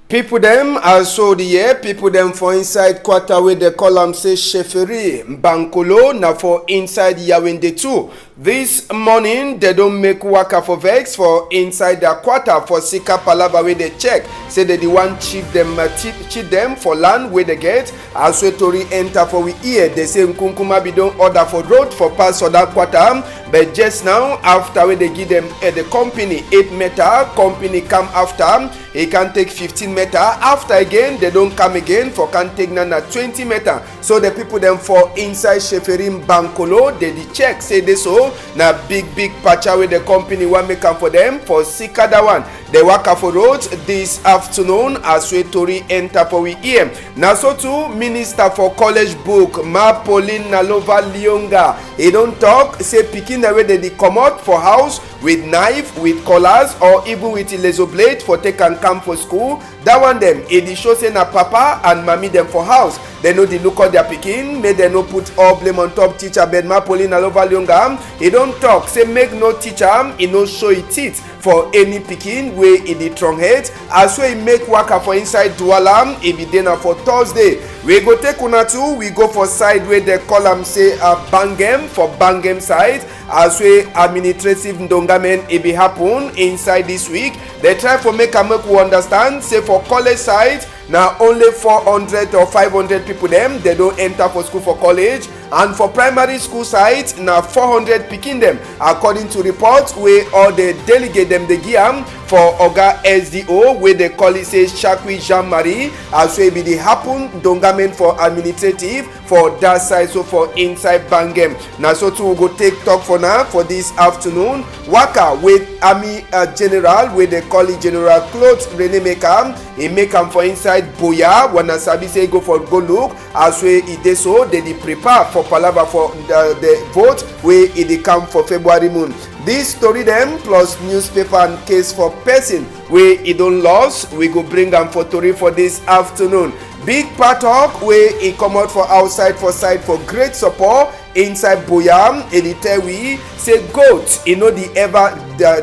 People them also the year, people them for inside quarter where they call them say Sheferi, Bankolo, now for inside Yawende too. This morning they don't make waka for vex for inside their quarter for Sika Palava where they check. Say they the one cheat them for land where they get. As we Tori enter for we ear, they say Nkunkuma be don't order for road for pass for that quarter. But just now, after where they give them the company 8 meter, company come after, he can take 15 meter. After again, they don't come again for can take na 20 meter. So the people them for inside Sheferim Bankolo, they check, say this so, na big patcha with the company want make come for them for Sikada one. They work for roads this afternoon as we Tori enter for we ear. Now so too, Minister for College Book, Ma Pauline Nalova Lionga, he don't talk, say picking the way they come out for house with knife, with collars, or even with a laser blade for take and come for school. That one them, it show say na papa and mommy them for house. They know the look of their picking, may they no put all blame on top teacher Bedma Pauline Nalova Lionga. He don't talk, say make no teacher, he no show it teeth for any picking way in the strong head. As we make waka for inside Dualam, it be dinner for Thursday. We go take una too, we go for side where they call them say Bangem for Bangem side. As we administrative ndongamen it be happen inside this week. They try for make who understand, say for college side, now only 400 or 500 people them, they don't enter for school for college. And for primary school side, now 400 picking them. According to reports, where all the delegate them the giam for Oga SDO, where they call it say Shakwi Jean-Marie, as we be the happen dongamen for administrative for that side, so for inside Bangem. Now so too we go take talk for now for this afternoon. Waka with Army General, where they call it General Claude Rene Mekam. He make am for inside Boya. When Asabi say go for go look, as we it so they prepare for Palava for the vote where it come for February moon. This story them plus newspaper and case for person where it don't lost, we go bring them for Tori for this afternoon. Big part talk where it come out for outside for side for great support inside Boyam. And tell we say goat, you know the ever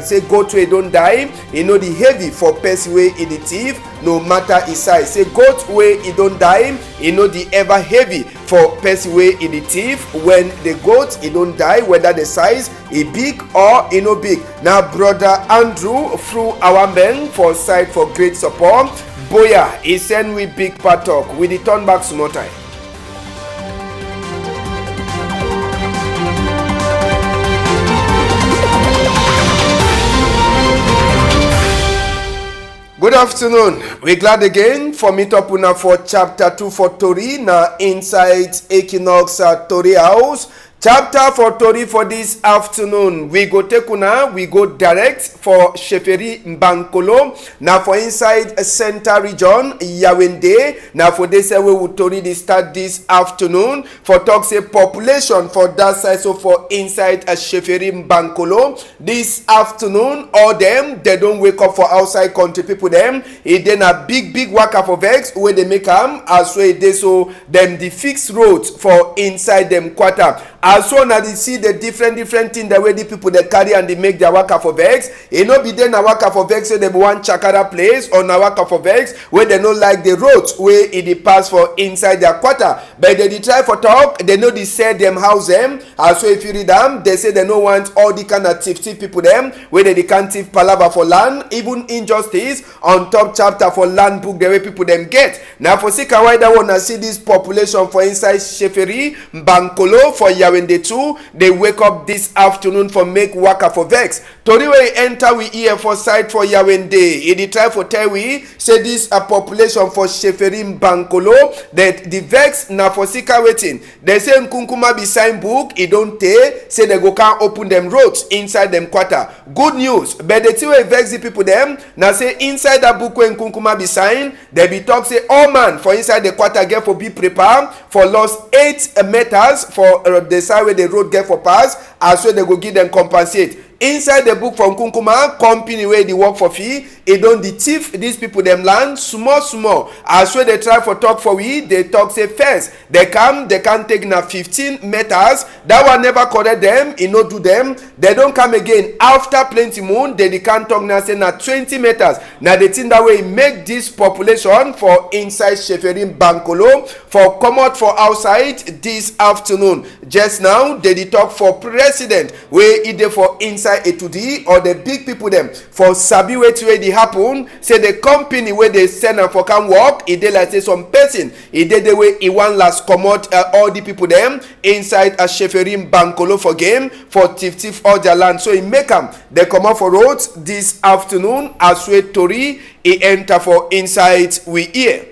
say goat way don't die, you know the heavy for person way in the thief, no matter his size. Say goat way it don't die, you know the ever heavy for person way in the thief. When the goat it don't die, whether the size is big or you know big. Now brother Andrew through our men for side for great support. Boya, he send we big part talk. We return back some more time. Good afternoon. We're glad again for meet up una for chapter 2 for Tori na inside Equinox Tori House. Chapter for Tori for this afternoon. We go take una, we go direct for Sheferi Bankolo. Now for inside center region, Yawende. Now for this we will Tori this start this afternoon. For talk say population for that side, so for inside Sheferi Bankolo. This afternoon, all them, they don't wake up for outside country people them. It then a big waka for vex where they make them as well they so them the fixed roads for inside them quarter. As soon as they see the different things the way the people they carry and they make their waka for vex, it no be then a waka for vex so they want chakara place or na waka for vex where they don't like the roads where it pass for inside their quarter. But they try for talk, they know they say them house them. As so if you read them, they say they no want all the kind of thief people them where they can't thief palava for land, even injustice on top chapter for land book the way people them get. Now for Sika why they wanna see this population for inside Sheferi Bankolo for Yawende 2, they wake up this afternoon for make waka for vex. Tori we enter we here for side for Yawende. It try for tell we say this a population for Sheferi Bankolo that the vex na for Sika waiting. They say Nkunkuma be sign book, it don't take, say they go can't open them roads inside them quarter. Good news, but the two vex the people them now say inside that book when Nkunkuma be signed, they be talk say oh man for inside the quarter get for be prepared for lost 8 meters for the side where the road get for pass, as well they go give them compensate. inside the book from Kunkuma, company where they work for fee, it don't the thief these people them land small. As where they try for talk for we, they talk say first. They can take na 15 meters. That one never correct them, it no do them. They don't come again after plenty moon, they can't talk now say na 20 meters. Now the thing that way make this population for inside Sheferim Bankolo for come out for outside this afternoon. Just now, they talk for president where either for inside A2D or the big people them for sabi where they happen. Say the company where they send them for can work. It they like say some person. It did the way he want last come out all the people them inside a Sheferim Bankolo for game for thief all their land. So he make them they come out for roads this afternoon as we Tori he enter for inside we here.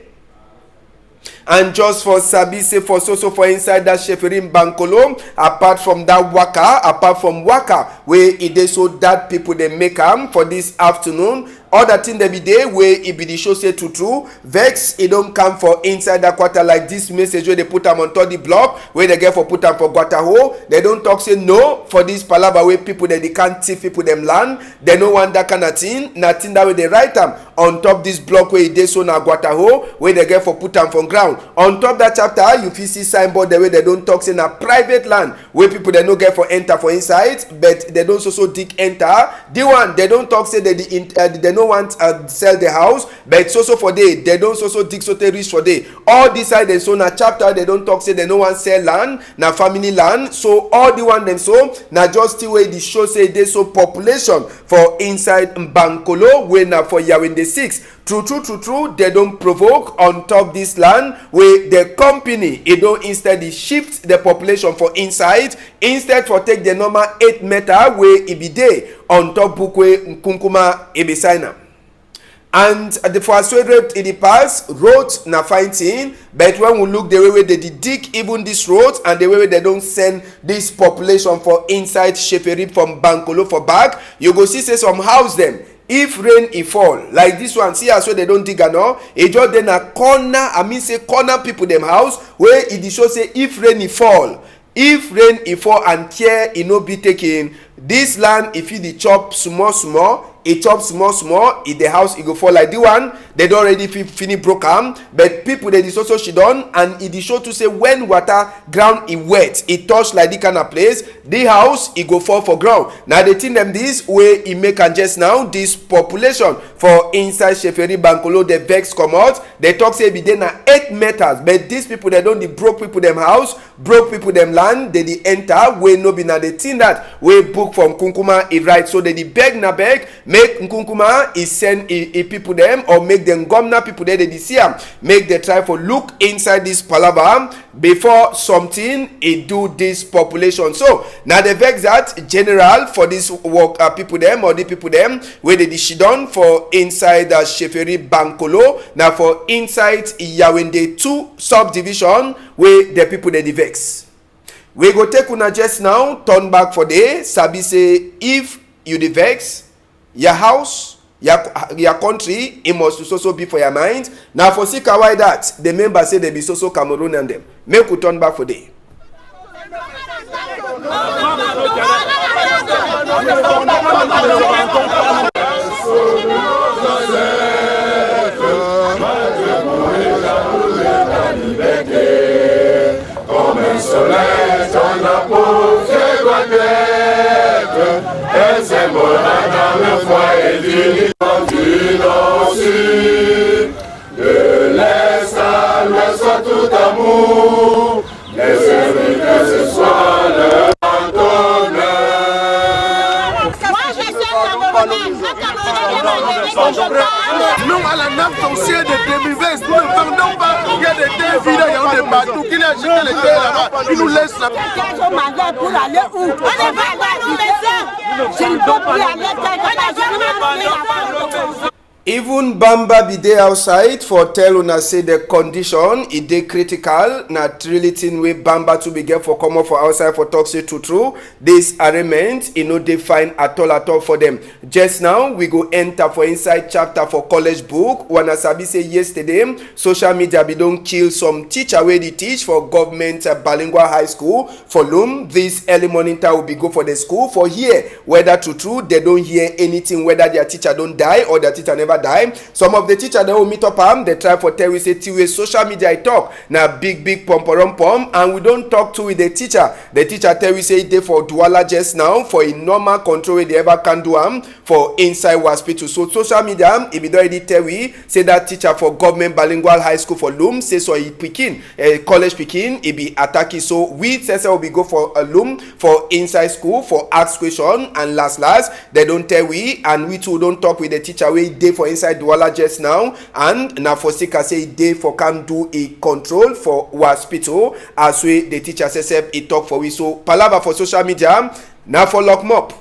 And just for sabi say for so for inside that Sheferim Bankolo, apart from waka where it is so that people they make them for this afternoon. Other thing they be there where it be the show say true. Vex it don't come for inside that quarter like this message where they put them on top the block where they get for put them for Guataho. They don't talk say no for this palaba where people that they can't thief people them land. They no want that kind of thing. Nothing that way they write them on top this block where it is so na Guataho where they get for put them from ground. On top that chapter you fit see signboard the way they don't talk say na private land where people they no get for enter for inside, but they don't also dig enter. The one they don't talk say they they no want sell the house, but it's also for they don't also dig so they reach for they all this side. So na chapter they don't talk say they no want sell land na family land. So all the one them so na just the way the show say they so population for inside Bankolo where na for Yawende 6. True, they don't provoke on top this land where the company it don't instead shift the population for inside instead for take the normal 8 meter where it be there on top bukwe Kunkuma ebesaina. And the first road in the past road na fine thing, but when we look the way they dig even this road and the way they don't send this population for inside Sheferim from Bankolo for back, you go see say some house them. If rain it fall like this one, see as well they don't dig no. It just then a corner. I mean say corner people them house where it show say if rain it fall and care it no be taken. This land if you the chop small. It chops small. In the house, it go fall like the one. They don't already finish broke arm. But people they is also she done. And it is show to say when water ground is wet, it touch like the kind of place. The house, it go fall for ground. Now they think them this way it make and just now this population for inside Sheferim Bankolo, the vex come out. They talk say be there na 8 meters. But these people they don't the broke people them house, broke people them land. They enter where no be na the thing that we book from Kunkuma it right. So they beg na beg. Make Nkunkuma is send people them or make them governor people there they see them. Make they try for look inside this palava before something it do this population. So now the vex that general for this work people them or the people them where they she done for inside the Sheferim Bankolo now for inside Yawende 2 subdivision where the people they vex. We go take una just now turn back for day sabi say if you the vex your house, your country, it must also be for your mind. Now for see why that the members say they be so Cameroon and them. Make we turn back for day. De l'est à l'ouest à tout amour, laissez-nous que ce soit le honneur. Nous à la nappe foncière de 2020, nous ne vendons pas. Il y a des terres vides, il y a des bateaux qui ont acheté les terres là-bas. Ils nous laissent là. Pour aller où? On ne va pas nous laisser. Je ne peux plus aller. Even Bamba be there outside for tell una say the condition e dey critical. Na really thing wey Bamba to be get for come up for outside for talk say true. This arraignment e no dey fine at all for them. Just now we go enter for inside chapter for college book. Wana sabi say yesterday social media be don kill some teacher wey dey teach for government bilingual high school for Lum. This early morning time will be go for the school for here whether true they don't hear anything whether their teacher don't die or their teacher never die. Some of the teachers they will meet up they try for tell we say tiwe social media I talk now big pom and we don't talk to with the teacher. The teacher tell we say they for Douala just now for a normal control wey they ever can do for inside hospital. So social media if it already tell we say that teacher for government bilingual high school for Lum say so he pikin college pikin it be attacking. So we say will be go for a Lum for inside school for ask question and last they don't tell we and we too don't talk with the teacher wey dey for inside Douala just now and na for sika say dey for can do a control for hospital as we the teacher say he talk for we. So palava for social media now for lock mop.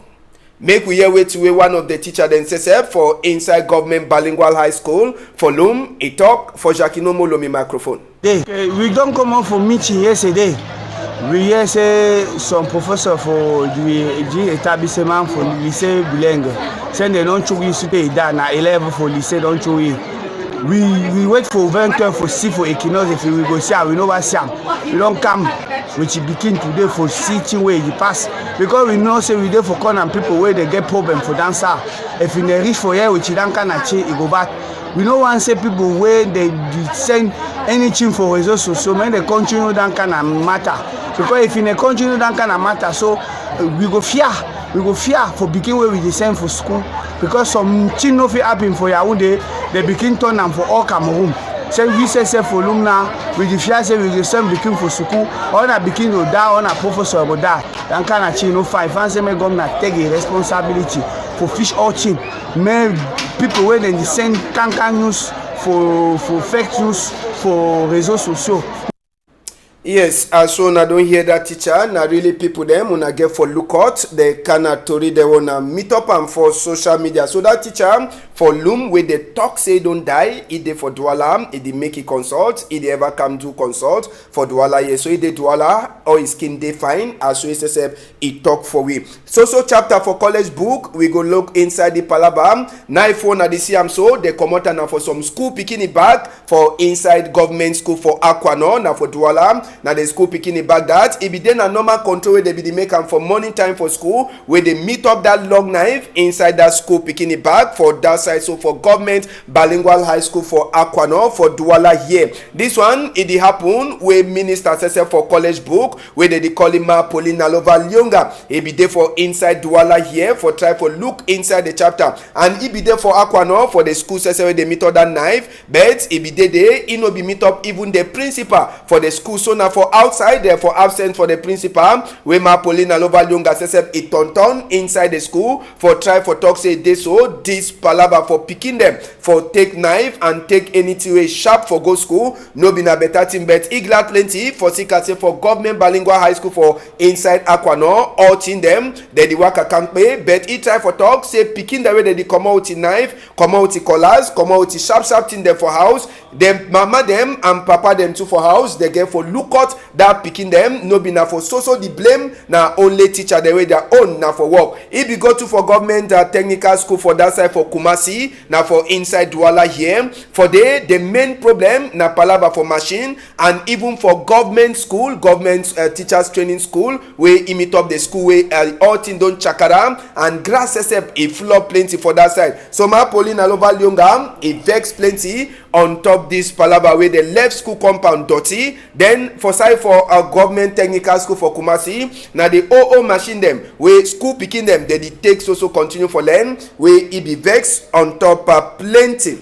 Make we hear wait to one of the teacher then say for inside government bilingual high school for Lum. He talk for Jacquino Molomi microphone. We don't come out for meeting yesterday. We hear say some professor for the establishment for lycée bilingue say they don't show you super that na 11 for lycée don't show you. We wait for 20 for see for Equinox if we go see we know what Sam. We don't come which begin today for teaching where you pass because we know say we there for corner and people where they get problem for dancer. If in the reach for here which you don't can achieve you go back. We don't want to say people where they send anything for resources so when they continue that kind of matter because if in a continue that kind of matter so we go fear for begin where we send for school because some thing no fit happen for Yaoundé they begin turn them for all Cameroon. Say we say for Lum now we the fear say we go send begin for school or na begin to die or na professor go die that kind of thing no fine. Fancy me government take a responsibility for fish all thing. May people when they send can news for fake news for réseaux sociaux. Yes, so na don't hear that teacher. Na really people them when I get for lookout they cannot tori they wanna meet up and for social media. So that teacher for Lum where they talk say don't die, it dey for Douala, it dey make it consult, it dey ever come do consult for Douala. Yes, so it dey Douala or his skin dey fine as we say it talk for we. So chapter for college book we go look inside the palabam. Now phone na the CM so they come out now for some school picking it back for inside government school for Aquano now for Douala. Now the school picking it back that it be then a normal control where they be the make am for morning time for school where they meet up that long knife inside that school picking it back for that side. So for government bilingual high school for Aquano for Douala here. This one it happen where minister says for college book where they call him Paulina Lova Lyonga. It be there for inside Douala here for try for look inside the chapter and it be there for Aquano for the school says where they meet up that knife but it be there it no be meet up even the principal for the school. So now for outside there for absent for the principal where Paulina Lova Lyonga says it turn inside the school for try for talk say this so this palava for picking them for take knife and take anything way sharp for go school no be na better thing but igla plenty for sika say for government bilingual high school for inside Aquano all thing them they the work can't pay but he try for talk say picking the way they come out knife come out collars come out sharp thing there for house them mama them and papa them too for house they get for look out that picking them no be na for so the blame na only teacher the way their own na for work. If you go to for government technical school for that side for Kumasi na for inside Douala here for the main problem na palava for machine and even for government school government teachers training school where meet up the school where all thing don't chakara and grass except a floor plenty for that side. So my Paulina Lova Lyonga it vex plenty on top this palava where the left school compound dirty then for side for a government technical school for Kumasi now the OO machine them where school picking them they take continue for them where it be vex on top plenty.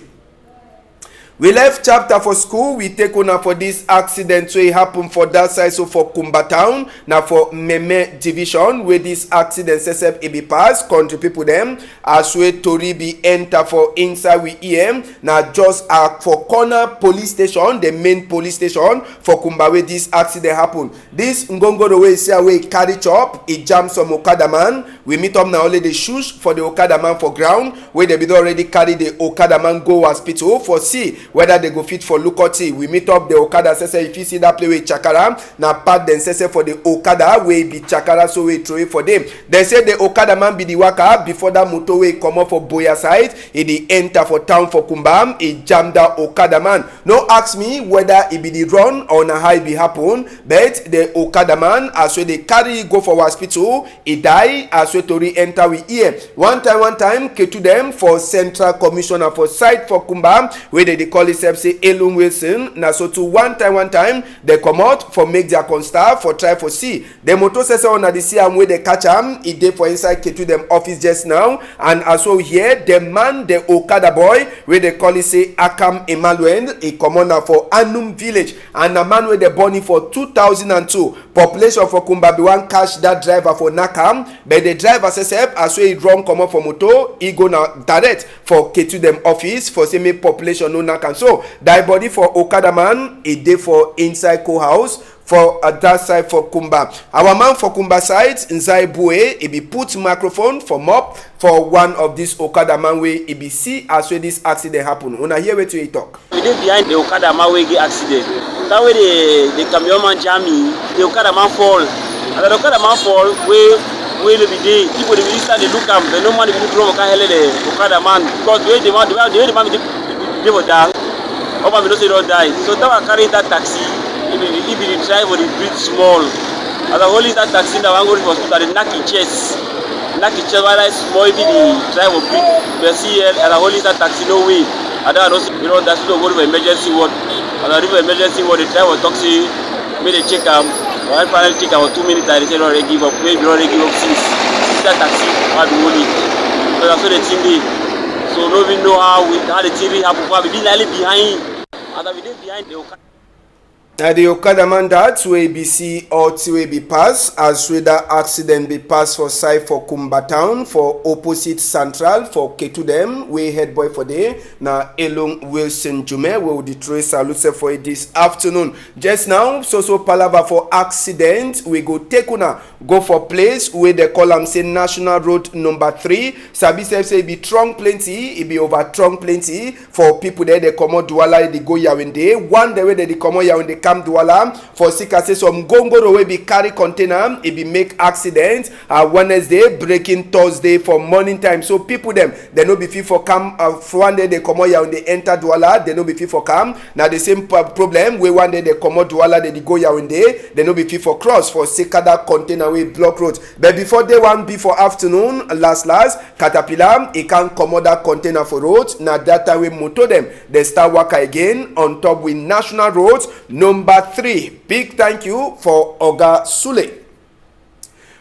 We left chapter for school. We take on for this accident wey happen for that side, so for Kumba town, now for Meme division, where this accident sesep e be pass country people them as we tori be enter for inside we EM now just for corner police station, the main police station for Kumba where this accident happen. This Ngongo way say away carry chop, it jam some Okada man. We meet up now only the shoes for the Okada man for ground where they be already carry the Okada man go hospital for see whether they go fit for Lukoti. We meet up the Okada say if you see that play with Chakara, now part then say for the Okada way be Chakara so we throw it for them. They say the Okada man be the waka before that motorway come up for Boya side. He enter for town for Kumbam. He jam that Okada man. No ask me whether it be the run or na how it be happen. But the Okada man as we they carry go for hospital, he die as we to re-enter we here. One time came to them for Central Commissioner for site for Kumbam where they call themselves say Elum Wilson. Now so to one time they come out for make their constar for try for see. The motor says on the see where they catch him. He dey for inside to them office just now. And as well here the man the Okada boy where they call it say Akam Emmanuel, a commoner for Anum village, and a man where they born for 2002. Population for Kumba be one catch that driver for Nakam, but the driver says as well he run come up for motor, he go now direct for to them office for say make population no Nakam. So die body for Okada man, a day for inside co-house for that side for Kumba. Our man for Kumba side, Nzai Bue, he be put microphone for mop for one of this Okada man way he be see as well this accident happen. Una hear what he talk. We dey behind the Okada man way get accident. That way the camion man jam me, the Okada man fall. And the Okada man fall we be dey people dey start dey look am, but no man dey look wrong can help the Okada man because the way the man dey for down. Oba me no say don't die. So that I carry that taxi. If the driver will breathe small, as I hold that taxi now, I'm going to hospital. The knock chest while I small. If the driver breathe, you see, and I hold that taxi no way. I don't know, that's to go to emergency ward. And I reach emergency ward, the driver talks to me, they check him. One final check him 2 minutes. I say, no, they give up. Maybe they give up since that taxi I be holding. So that's what the thing did. So no even know how the thing happen. We be nearly behind, and we did behind the. Now the Okada man that way be see or way be pass as with that accident be pass for side for Kumba town for opposite Central for Ketu them we head boy for day. Now Elung Wilson Jume will the trace salute for this afternoon. Just now so palava for accident we go take una go for place where they call them say National Road number 3. Sabi say be strong plenty, it be over strong plenty for people there they come out Douala they go Yawende. One day where they come out Yawende Douala for Sika say some Gongoro will be carry container, it be make accident Wednesday, breaking Thursday for morning time. So people them they no be fit for come for one day they come out and they enter Douala, they no be fit for come. Now the same problem where one day they come out Douala they go Yaoundé, they no be fit for cross for Sika that container way block road. But before day one before afternoon last Caterpillar it can come out that container for road. Now that time we motor them they start work again on top with National Roads number 3. Big thank you for Oga Sule.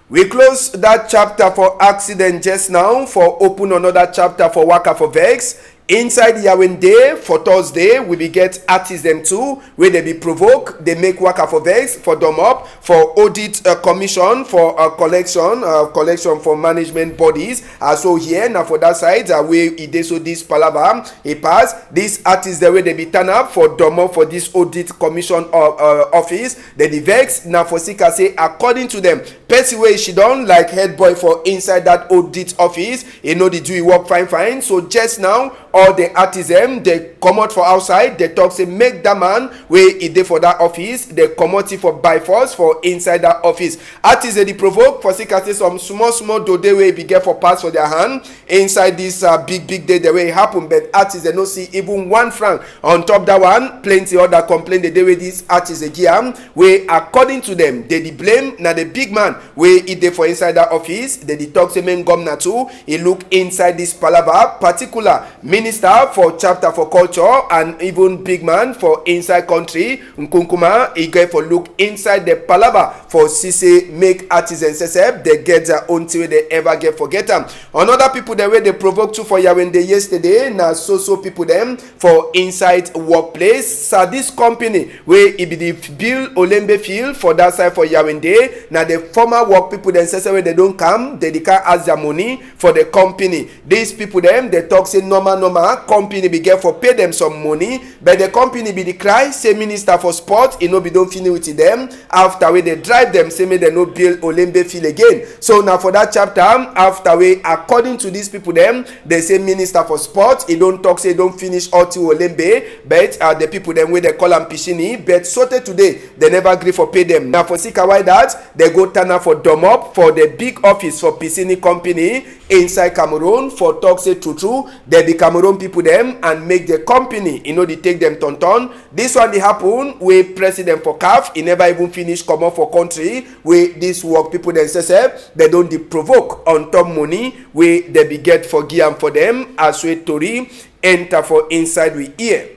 We close that chapter for accident just now for open another chapter for Waka for Vex. Inside Yaoundé for Thursday, we be get artists them too, where they be provoke, they make Waka for Vex, for Dom Up, for audit commission, for collection for management bodies. So here, now for that side, where it is so this palava, it pass, this artists the way they be turn up for Dom Up for this audit commission office, they the Vex, now for Sika say, according to them, Percy way she done like head boy for inside that audit office, you know they do work fine. So just now, all the artisan they come out for outside, they talk say make that man where it dey for that office, they come out for by force for inside that office. Artisan they provoke for say some small do they way be get for pass for their hand inside this big day the way it happen, but artisan no see even 1 franc on top that one. Plenty other complain the day way this artisan here where according to them they the blame now the big man where it dey for inside that office. They talk say men gum na too he look inside this palava particular Minister for Chapter for Culture and even big man for inside country, Nkunkuma, he get for look inside the palava for CC make artisans they get their own till they ever get forget them. Another people the way they provoke to for Yawende yesterday, now so people them for inside workplace. So this company where it be the Bill Olembe field for that side for Yawende. Now the former work people then say when they don't come, they can't ask their money for the company. These people them they talk say normal company be get for pay them some money, but the company be the cry say Minister for Sport, you know be don't finish with them after we they drive them say me they no Bill Olembe field again. So now for that chapter after we according to these people them they say Minister for Sport, he don't talk say don't finish all to Olembe, but the people them where they call them Pichini, but sorted today they never agree for pay them. Now for Sika why that they go turn up for dom up for the big office for Piscini company inside Cameroon for talk say true they be Cameroon people them and make the company you know they take them ton. This one they happen where president for CAF he never even finish come up for country where this work people themselves they don't de provoke on top money where they be get for Guiam for them as we Tori enter for inside we here.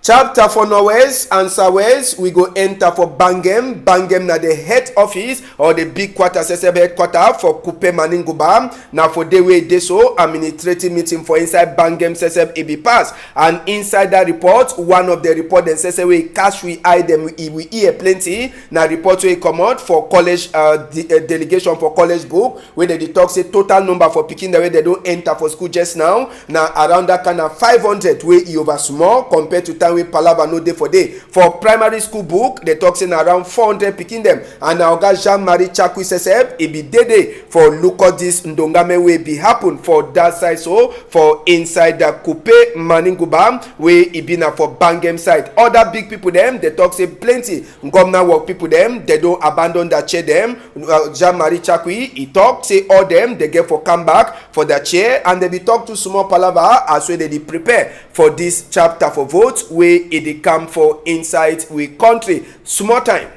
Chapter for Norwest and Southwest, we go enter for Bangem. Bangem na the head office or the big quarter SSB headquarter for Coupe Maninguba. Now for the way they so administrative meeting for inside Bangem SSB EB pass. And inside that report, one of the report then says we cash we eye them we hear plenty. Now report we come out for college delegation for college book where they talk say total number for picking the way they don't enter for school just now. Now around that kind of 500 way over small compared to time we palava no day for day. For primary school book, they talk saying around 400 picking them. And now guys Jean-Marie Chakwi Seseb, it be day for look at this Ndongame way be happen for that side so for inside the Coupe Maninguba way it be now for Bangem side. Other big people them, they talk say plenty. Ngomna work people them, they don't abandon that chair them. Jean-Marie Chakwi, he talk say all them, they get for come back for the chair and they be talk to small palava as well they prepare for this chapter for votes where it come for inside we country small time.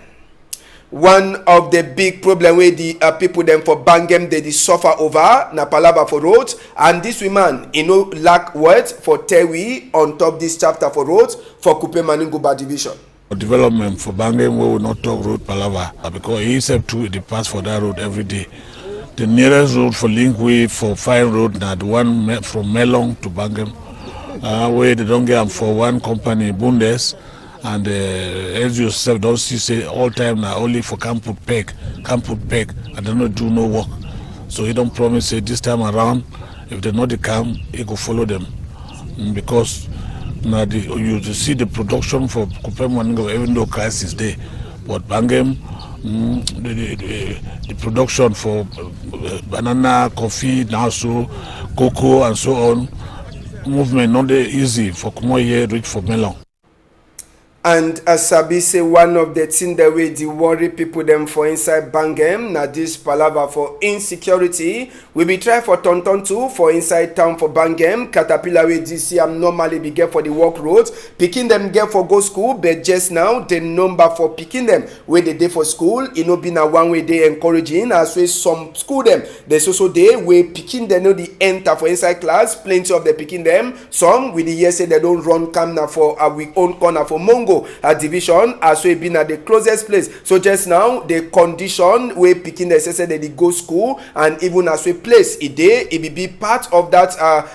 One of the big problem where the people them for Bangem they suffer over na palava for roads and this woman you know lack words for Tewi on top this chapter for roads for Coupe Maninguba division. Development for Bangem we will not talk road palava because he said to the pass for that road every day. The nearest road for Linkway for Fine Road now the one from Melong to Bangem. Where they don't get them for one company Bundes and as you said don't see say all time now only for can't put peg and they don't do no work, so he don't promise say this time around if they not come he go follow them because now you see the production for Coupe Maninguba even though crisis there, but Bangem the production for banana, coffee, now so cocoa and so on. Movement not easy for Kumoye reach for Melon. And as Sabi say one of the things that we the worry people them for inside Bangem na this palava for insecurity. We be try for Tonton too for inside town for Bangem. Caterpillar way this year normally be get for the work roads. Picking them get for go school, but just now the number for picking them where they day for school, it no be na one way they encouraging as well some school them. There's also day where picking them know the enter for inside class, plenty of the picking them. Some with the year say they don't run come now for we own corner for Mongo. Division as we been at the closest place. So just now the condition we picking the said they go school and even as we place it day it be part of that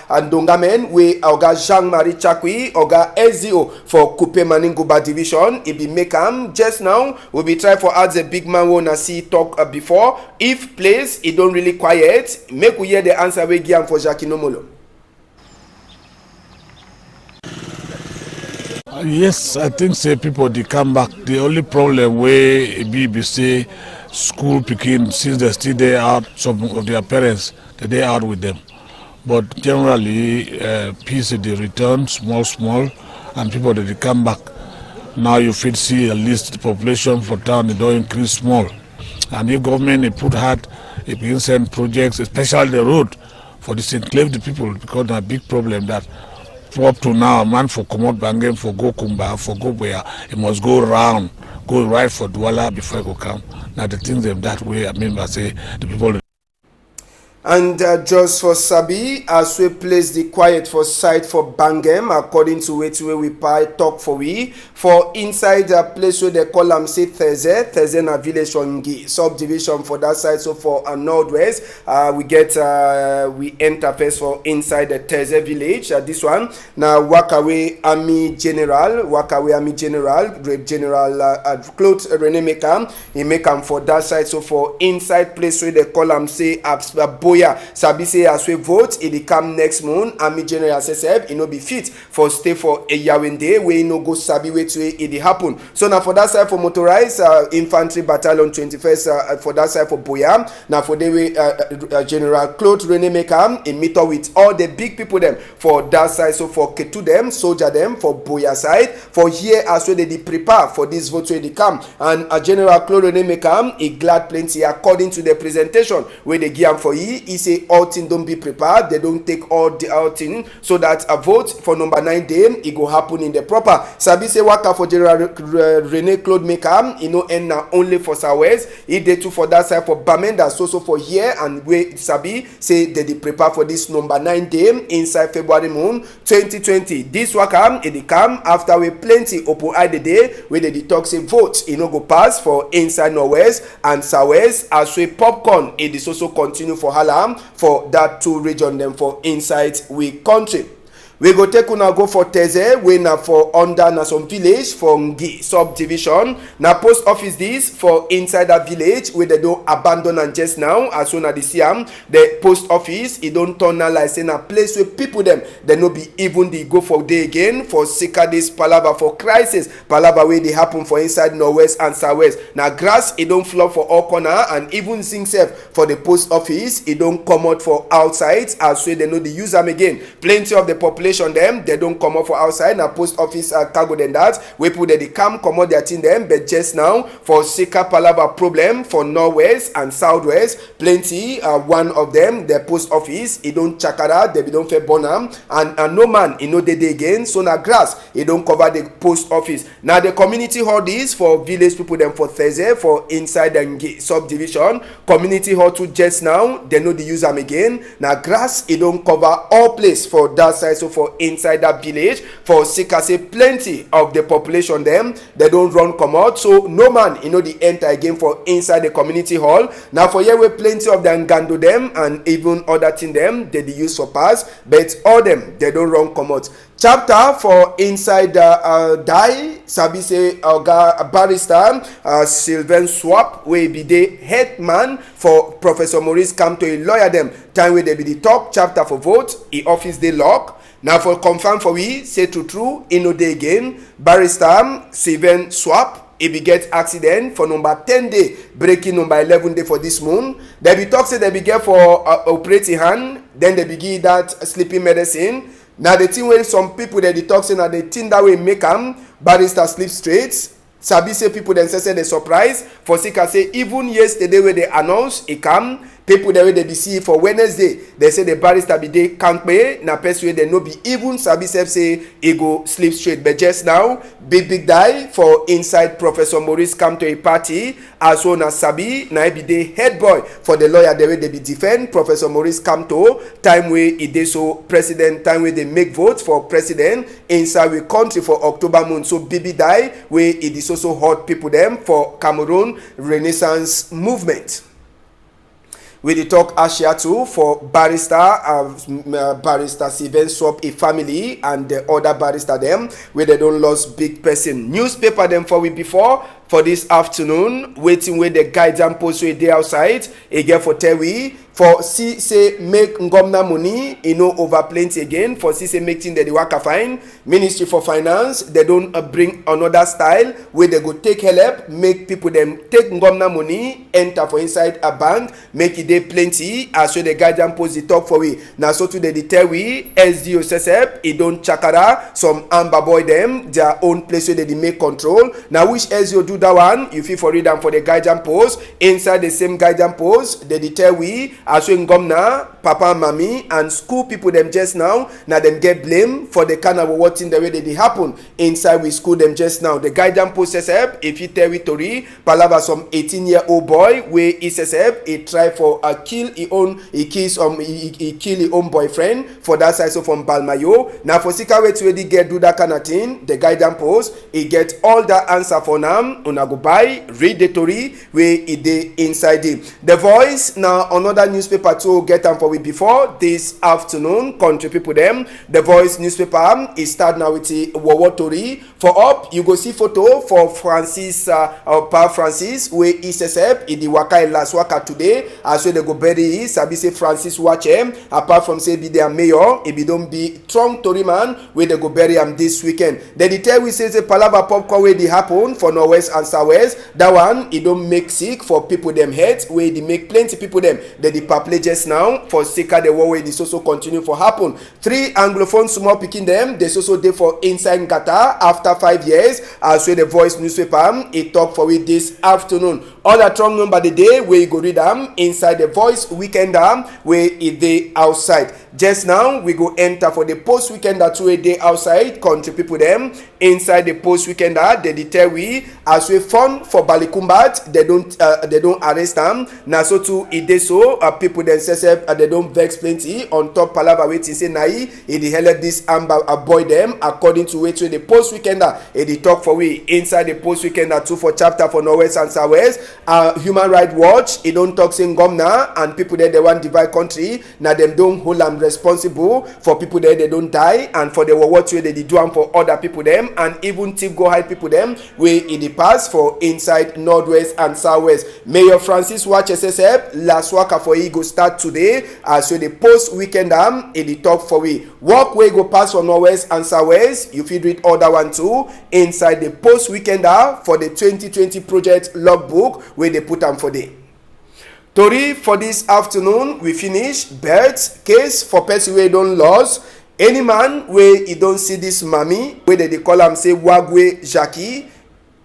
Ndongamen we Oga Jean-Marie Chakwi Oga SDO for Coupe Maninguba division it be make just now we be try for add the big man wanna see talk before if place it don't really quiet make we hear the answer we give for Jackie Nomolo. Yes, I think say people they come back. The only problem where it be say school picking since they still there out some of their parents they out with them. But generally peace they return small and people they come back. Now you feel see at least the population for town they don't increase small. And the government they put hard it begin send projects, especially the road for the St. Clave the people because a big problem that up to now, a man for Komot Bangem, for go Kumba, for go where he must go round, go right for Douala before he go come. Now the things them that way, I mean, I say the people. And just for Sabi, as we place the quiet for site for Bangem, according to where we pay talk for inside a place where they call am say Theze na village on subdivision for that side. So for northwest, we enter first for inside the Theze village. This one now Wakaway Army General, Claude Rene Mekam, he make am for that side. So for inside place where they call am say Boya, Sabi say as we vote, it come next month. Army General SSF, it no be fit for stay for a Yawende where no go Sabi way to it happen. So now for that side for motorized infantry battalion 21st for that side for Boya. Now for the way General Claude Rene Mekam, he meet up with all the big people them for that side. So for Ketu them, soldier them for Boya side. For here as well they prepare for this vote where they come. And General Claude Rene Mekam, he glad plenty according to the presentation where they give for he say all thing don't be prepared, they don't take all the outing so that a vote for number 9 day it go happen in the proper. Sabi say waka for General Rene Claude Mekam, you know, and now only for Southwest, he did too for that side for Bamenda, so for here and where Sabi say they prepare for this number 9 day inside February month 2020. This waka it come after we plenty open eye the day where they talk say vote, you know, go pass for inside Northwest and Southwest as we popcorn it is also continue for Halam for that two region them for inside we country. We go take una go for Theze, we na for under na some village for Ngi subdivision. Na post office this for inside that village where they don't abandon and just now as soon as they see the post office it don't turn out like say na place where people them they no be even they go for day again for sika this palava for crisis palava where they happen for inside Northwest and Southwest. Na grass it don't flop for all corner and even zinc self for the post office it don't come out for outside as well they know they use them again. Plenty of the population them they don't come up for outside na post office cargo than that we put they come out their thing them but just now for Sika Palava problem for Northwest and Southwest plenty one of them the post office it don't chakara they don't fair bonam and no man you know they again so na grass it don't cover the post office. Now the community hall is for village people them for Theze for inside the subdivision community hall to just now they know they use them again na grass it don't cover all place for that side. So for inside that village for Sika say plenty of the population them they don't run come out so no man you know the enter again for inside the community hall. Now for here we plenty of them gando them and even other thing them they use for pass but all them they don't run come out. Chapter for inside die Sabi say barrister Sylvain Swap will be the head man for Professor Maurice come to a lawyer them time where they be the top chapter for vote he office they lock. Now for confirm for we say true in no day again barrister Sylvain Swap if he get accident for number 10 day breaking number 11 day for this month they be talk say they be get for operating hand then they begin that sleeping medicine. Now the thing where some people they talk say now the thing that way make them barrister sleep straight. Sabi say people then say they surprise for Sika say even yesterday where they announce it come people the way they be see for Wednesday they say the barrister be they can't pay na person wey they no be even Sabi say he go sleep straight but just now big die for inside Professor Maurice come to a party as well as Sabi na be the head boy for the lawyer the way they be defend Professor Maurice come to time where he dey so president time where they make vote for president inside we country for October month so baby die where it is also hot people them for Cameroon Renaissance movement. We dey talk Asia too for barrister Sylvain Swap a family and the other barrister them where they don't lost big person. Newspaper them for we before for this afternoon waiting where the guide and post way day outside again for Terry for see say make ngomna money you know over plenty again for see say make thing that the worker fine Ministry for Finance they don't bring another style where they go take help make people them take ngomna money enter for inside a bank make it dey plenty as so the guide and post the talk for we now so today the tell we SDO SSF it don't chakara some amber boy them their own place where they make control now which SDO do that one, you feel for read them for the Guardian Post. Inside the same Guardian Post, they tell we as we gomna, papa and mommy and school people them just now them get blamed for the kind of what in the way they happen inside we school them just now. The Guardian Post says if you territory, palava some 18-year-old boy where he says he try for a kill he kill his own boyfriend for that side so from Balmayo. Now for sika way to really get do that kind of thing, the Guardian Post he get all that answer for them. Una go buy read the story where it dey inside it. The Voice now another newspaper to get them for we before this afternoon. Country people them. The Voice newspaper is start now with the Wawatori. For up you go see photo for Francis Pa Francis where he says in the waka last waka today as well they go bury sabi say Francis watch him apart from say be their mayor if be don't be strong Tory man where they go bury him this weekend. Then the tell we say the palava popcorn where they happen for Northwest and Southwest. That one it don't make sick for people them heads where they make plenty people them the pledges now for sicker the war where this also continue for happen. 3 Anglophone small picking them they also dey for inside Qatar after 5 years as well the Voice newspaper it talk for it this afternoon. All that strong number the day where you go read them inside the Voice weekend where it dey outside. Just now we go enter for the post weekend that 2 a day outside country people them inside the post weekend they tell we as we fun for Balikumbat they don't arrest them now so too it dey so people themselves they don't vex plenty on top palava waiting say nai it hell this avoid them according to way to the post weekend it talk for we inside the post weekend 2 for chapter for Northwest and Southwest. Human Rights Watch it don't talk saying gomna and people there they want divide country now them don't hold them responsible for people there they don't die and for the what way they do them for other people them and even tip go hide people them where in the past for inside Northwest and Southwest. Mayor Francis Watch SSF last waka for he go start today so the post weekend it talk for we walk way go pass for Northwest and Southwest. You feel read other one too inside the post weekend for the 2020 project logbook where they put them for day. Tori for this afternoon we finish birds case for person wey don lost. Any man where he don't see this mommy where they call him say Wagwe Jackie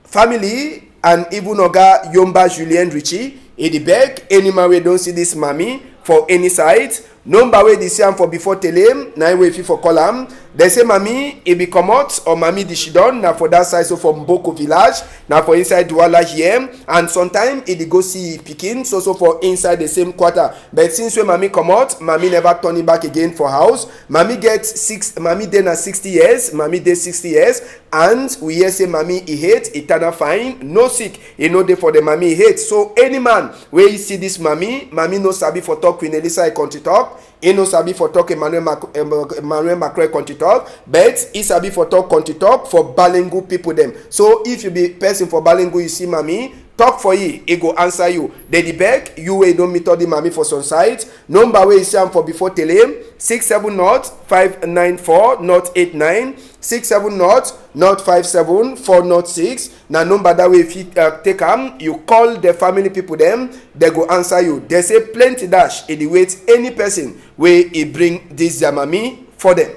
family and even Oga Yomba Julien Richie in the beg any man where don't see this mommy for any side. Number where they see am for before tell him, now way if you for call am. They say mommy it be come out or mommy the she done now for that side so from Mboko village now for inside Douala here and sometimes it go see Pikin so for inside the same quarter. But since when mommy come out, mommy never turn it back again for house. Mommy gets mommy then at 60 years, mommy dey 60 years and we hear say mommy he hate eternal fine no sick he no dey for the mommy he hate. So any man where you see this mommy no sabi for talk Queen Elisa country talk. He no sabi for talk Emmanuel Macron country talk, but he sabi for talk country talk for Balengu people them. So if you be person for Balengu, you see mommy talk for you, he go answer you. They the beg you way don't meet all the mommy for some side. Number where you see am for before tell him 670-594-89 670-57-406. Now number that way if you take am, you call the family people them, they go answer you. They say plenty dash in the wait any person where he bring this mommy for them.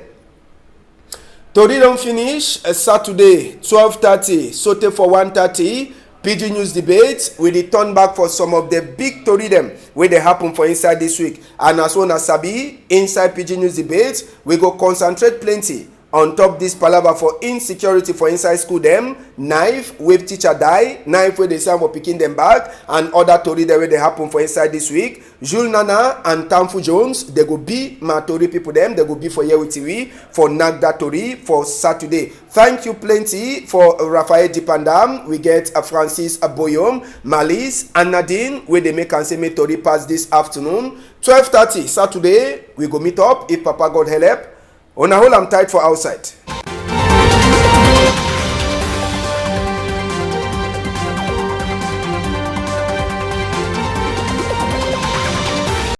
Tori don't finish Saturday 12:30 sote for 1:30 PG News debate we return back for some of the big story them where they happen for inside this week and as well as sabi inside PG News debate we go concentrate plenty on top this palava for insecurity for inside school them knife wave teacher die knife where they say for picking them back and other tori that way they happen for inside this week. Jules Nana and Tamfu Jones they go be my tori people them they go be for here with TV for Nagda tori for Saturday. Thank you plenty for Raphael Dipandam. We get Francis Aboyom, Malice and Nadine where they make and say me tori pass this afternoon 12:30 Saturday we go meet up if Papa God help. On a whole, I'm tight for outside.